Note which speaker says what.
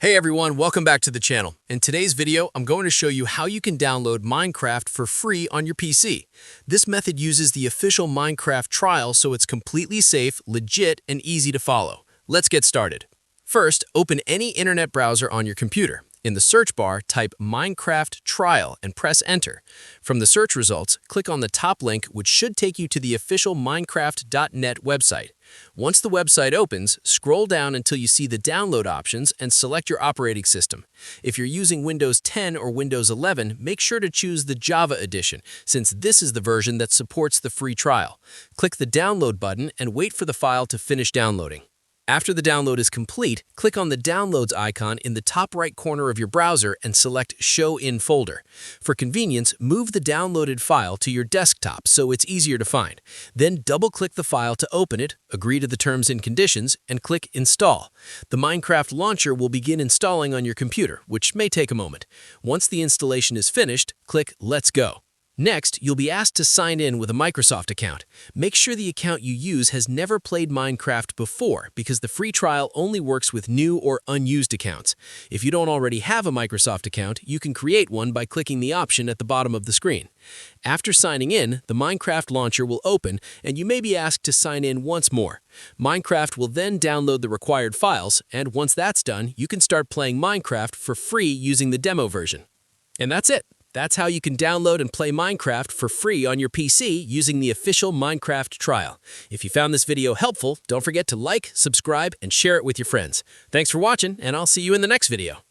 Speaker 1: Hey everyone, welcome back to the channel. In today's video, I'm going to show you how you can download Minecraft for free on your PC. This method uses the official Minecraft trial, so it's completely safe, legit, and easy to follow. Let's get started. First, open any internet browser on your computer. In the search bar, type Minecraft Trial and press Enter. From the search results, click on the top link, which should take you to the official Minecraft.net website. Once the website opens, scroll down until you see the download options and select your operating system. If you're using Windows 10 or Windows 11, make sure to choose the Java edition, since this is the version that supports the free trial. Click the Download button and wait for the file to finish downloading. After the download is complete, click on the Downloads icon in the top right corner of your browser and select Show in Folder. For convenience, move the downloaded file to your desktop so it's easier to find. Then double-click the file to open it, agree to the terms and conditions, and click Install. The Minecraft launcher will begin installing on your computer, which may take a moment. Once the installation is finished, click Let's Go. Next, you'll be asked to sign in with a Microsoft account. Make sure the account you use has never played Minecraft before, because the free trial only works with new or unused accounts. If you don't already have a Microsoft account, you can create one by clicking the option at the bottom of the screen. After signing in, the Minecraft launcher will open, and you may be asked to sign in once more. Minecraft will then download the required files, and once that's done, you can start playing Minecraft for free using the demo version. And that's it. That's how you can download and play Minecraft for free on your PC using the official Minecraft trial. If you found this video helpful, don't forget to like, subscribe, and share it with your friends. Thanks for watching, and I'll see you in the next video.